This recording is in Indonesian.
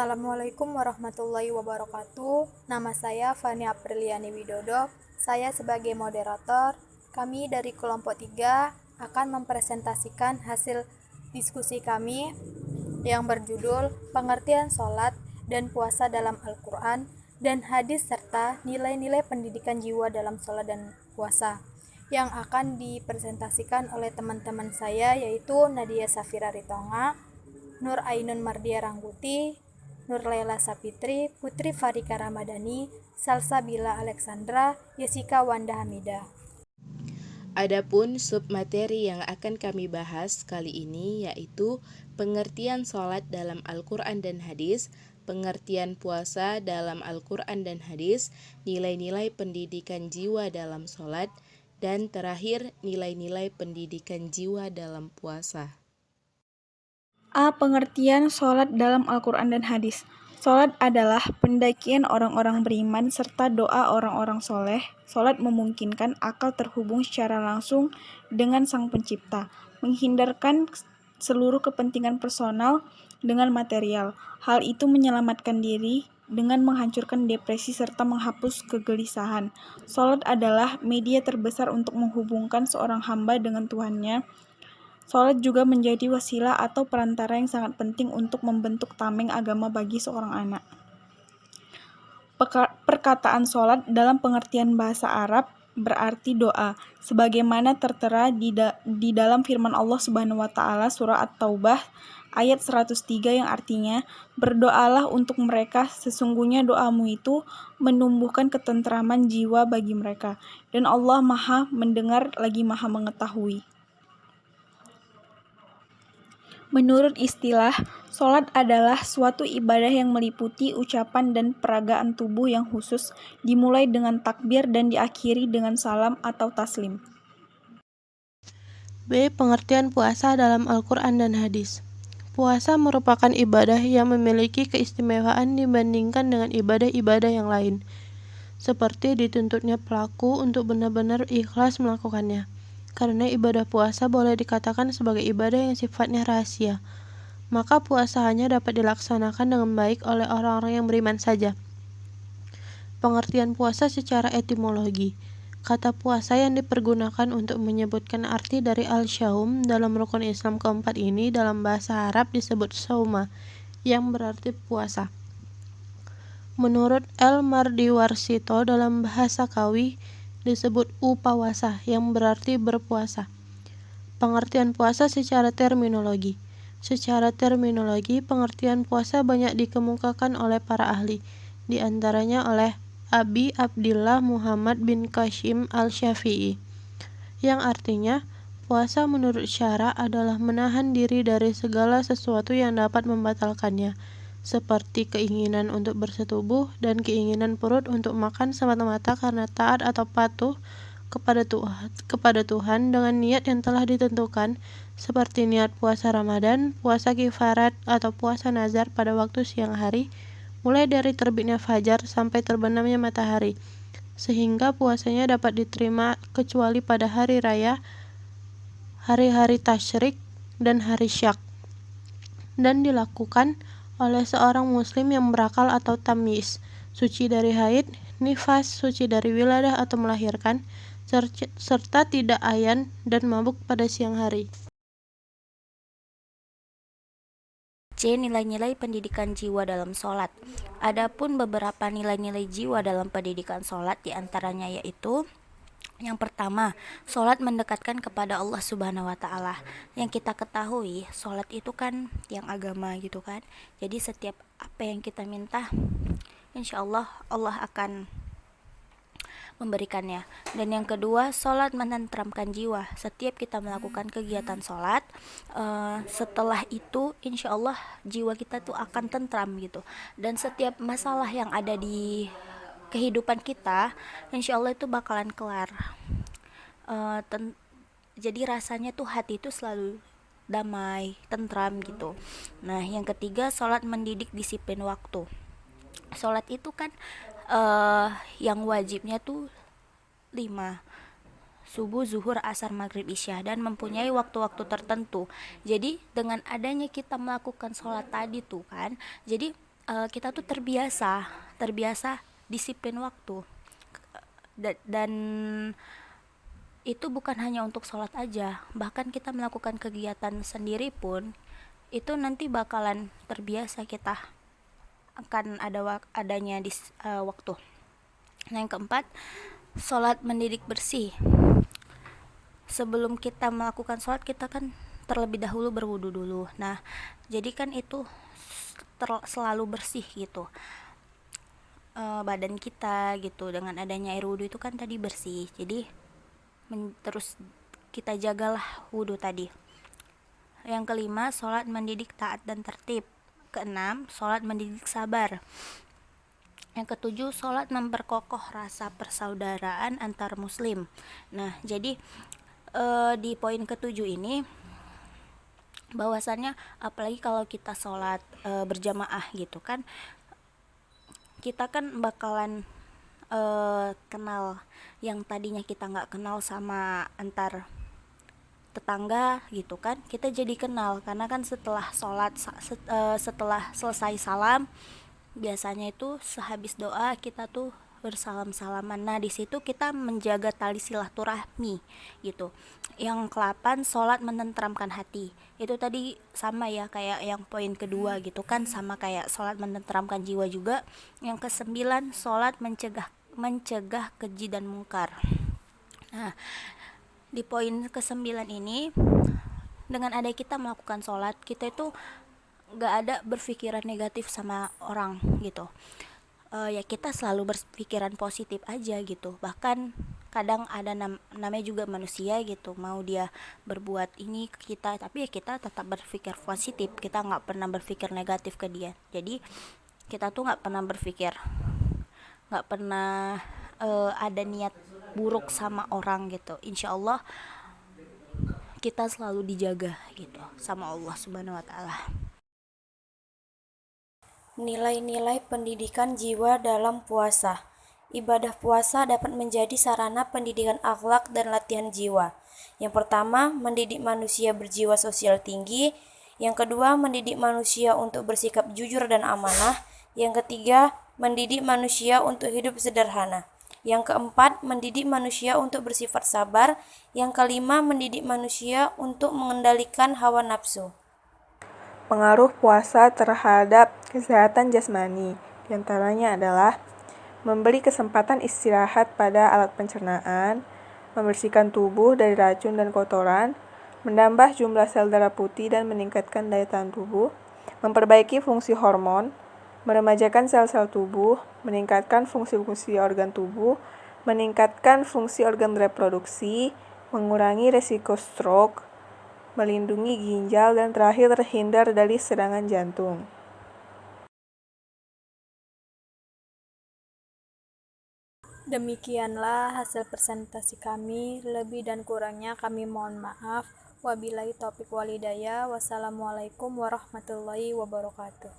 Assalamualaikum warahmatullahi wabarakatuh. Nama saya Fani Apriliani Widodo. Saya sebagai moderator. Kami dari kelompok 3 akan mempresentasikan hasil diskusi kami yang berjudul Pengertian Sholat dan Puasa dalam Al-Quran dan Hadis serta nilai-nilai pendidikan jiwa dalam sholat dan puasa, yang akan dipresentasikan oleh teman-teman saya, yaitu Nadia Safira Ritonga, Nur Ainun Mardia Rangkuti, Nur Laila Sapitri, Putri Farika Ramadhani, Salsabila Alexandra, Jessica Wanda Hamida. Adapun submateri yang akan kami bahas kali ini yaitu pengertian sholat dalam Al-Quran dan Hadis, pengertian puasa dalam Al-Quran dan Hadis, nilai-nilai pendidikan jiwa dalam sholat, dan terakhir nilai-nilai pendidikan jiwa dalam puasa. A. Pengertian sholat dalam Al-Quran dan Hadis. Sholat adalah pendakian orang-orang beriman serta doa orang-orang soleh. Sholat memungkinkan akal terhubung secara langsung dengan Sang Pencipta, menghindarkan seluruh kepentingan personal dengan material. Hal itu menyelamatkan diri dengan menghancurkan depresi serta menghapus kegelisahan. Sholat adalah media terbesar untuk menghubungkan seorang hamba dengan Tuhannya. Sholat juga menjadi wasilah atau perantara yang sangat penting untuk membentuk tameng agama bagi seorang anak. Perkataan sholat dalam pengertian bahasa Arab berarti doa, sebagaimana tertera di dalam firman Allah Subhanahu wa Ta'ala surah At-Taubah ayat 103 yang artinya, berdoalah untuk mereka, sesungguhnya doamu itu menumbuhkan ketentraman jiwa bagi mereka, dan Allah Maha mendengar lagi Maha mengetahui. Menurut istilah, sholat adalah suatu ibadah yang meliputi ucapan dan peragaan tubuh yang khusus, dimulai dengan takbir dan diakhiri dengan salam atau taslim. B. Pengertian puasa dalam Al-Quran dan Hadis. Puasa merupakan ibadah yang memiliki keistimewaan dibandingkan dengan ibadah-ibadah yang lain, seperti dituntutnya pelaku untuk benar-benar ikhlas melakukannya. Karena ibadah puasa boleh dikatakan sebagai ibadah yang sifatnya rahasia, maka puasa hanya dapat dilaksanakan dengan baik oleh orang-orang yang beriman saja. Pengertian puasa secara etimologi. Kata puasa yang dipergunakan untuk menyebutkan arti dari al-syaum dalam rukun Islam keempat ini dalam bahasa Arab disebut sauma, yang berarti puasa. Menurut El-Mardiwarsito dalam bahasa Kawi disebut upawasa, yang berarti berpuasa. Pengertian puasa secara terminologi. Secara terminologi, pengertian puasa banyak dikemukakan oleh para ahli, di antaranya oleh Abi Abdillah Muhammad bin Qasim al-Syafi'i, yang artinya puasa menurut syara adalah menahan diri dari segala sesuatu yang dapat membatalkannya, seperti keinginan untuk bersetubuh dan keinginan perut untuk makan semata-mata karena taat atau patuh kepada Tuhan dengan niat yang telah ditentukan, seperti niat puasa Ramadan, puasa kifarat, atau puasa nazar pada waktu siang hari, mulai dari terbitnya fajar sampai terbenamnya matahari, sehingga puasanya dapat diterima kecuali pada hari raya, hari-hari tasyrik, dan hari syak, dan dilakukan oleh seorang muslim yang berakal atau tamyiz, suci dari haid, nifas, suci dari wiladah atau melahirkan, serta tidak ayan dan mabuk pada siang hari. C. Nilai-nilai pendidikan jiwa dalam sholat. Adapun beberapa nilai-nilai jiwa dalam pendidikan sholat diantaranya yaitu: yang pertama, sholat mendekatkan kepada Allah Subhanahu wa Ta'ala. Yang kita ketahui, sholat itu kan tiang agama gitu kan. Jadi setiap apa yang kita minta, insya Allah Allah akan memberikannya. Dan yang kedua, sholat menenteramkan jiwa. Setiap kita melakukan kegiatan sholat, setelah itu insya Allah jiwa kita tuh akan tentram gitu. Dan setiap masalah yang ada di kehidupan kita, insya Allah itu bakalan kelar. Jadi rasanya tuh hati itu selalu damai, tentram gitu. Nah, yang ketiga, sholat mendidik disiplin waktu. Sholat itu kan yang wajibnya tuh 5: subuh, zuhur, asar, maghrib, isya, dan mempunyai waktu-waktu tertentu. Jadi dengan adanya kita melakukan sholat tadi tuh kan, jadi kita tuh terbiasa disiplin waktu. Dan itu bukan hanya untuk sholat aja, bahkan kita melakukan kegiatan sendiri pun itu nanti bakalan terbiasa kita akan adanya waktu. Nah, yang keempat, sholat mendidik bersih. Sebelum kita melakukan sholat, kita kan terlebih dahulu berwudu dulu. Nah, jadi kan itu selalu bersih gitu, badan kita gitu. Dengan adanya air wudu itu kan tadi bersih, jadi terus kita jagalah wudu tadi. Yang kelima, sholat mendidik taat dan tertib. Keenam, sholat mendidik sabar. Yang ketujuh, sholat memperkokoh rasa persaudaraan antar muslim. Nah, jadi di poin ketujuh ini bahwasannya apalagi kalau kita sholat berjamaah gitu kan, kita kan bakalan kenal yang tadinya kita nggak kenal sama antar tetangga gitu kan, kita jadi kenal karena kan setelah sholat setelah selesai salam biasanya itu sehabis doa kita tuh bersalam-salaman. Nah, di situ kita menjaga tali silaturahmi gitu. Yang ke-8, sholat menenteramkan hati. Itu tadi sama ya kayak yang poin kedua gitu kan, sama kayak sholat menenteramkan jiwa juga. Yang ke-9, sholat mencegah keji dan mungkar. Nah, di poin ke-9 ini, dengan ada kita melakukan sholat, kita itu gak ada berpikiran negatif sama orang gitu. Ya kita selalu berpikiran positif aja gitu. Bahkan kadang ada namanya juga manusia gitu, mau dia berbuat ini ke kita, tapi ya kita tetap berpikir positif, kita gak pernah berpikir negatif ke dia. Jadi kita tuh gak pernah berpikir, gak pernah ada niat buruk sama orang gitu. Insya Allah kita selalu dijaga gitu sama Allah Subhanahu wa Ta'ala. Nilai-nilai pendidikan jiwa dalam puasa. Ibadah puasa dapat menjadi sarana pendidikan akhlak dan latihan jiwa. Yang pertama, mendidik manusia berjiwa sosial tinggi. Yang kedua, mendidik manusia untuk bersikap jujur dan amanah. Yang ketiga, mendidik manusia untuk hidup sederhana. Yang keempat, mendidik manusia untuk bersifat sabar. Yang kelima, mendidik manusia untuk mengendalikan hawa nafsu. Pengaruh puasa terhadap kesehatan jasmani diantaranya adalah memberi kesempatan istirahat pada alat pencernaan, membersihkan tubuh dari racun dan kotoran, menambah jumlah sel darah putih dan meningkatkan daya tahan tubuh, memperbaiki fungsi hormon, meremajakan sel-sel tubuh, meningkatkan fungsi-fungsi organ tubuh, meningkatkan fungsi organ reproduksi, mengurangi resiko stroke, melindungi ginjal, dan terakhir terhindar dari serangan jantung. Demikianlah hasil presentasi kami, lebih dan kurangnya kami mohon maaf. Wabillahi taufiq walhidayah. Wassalamualaikum warahmatullahi wabarakatuh.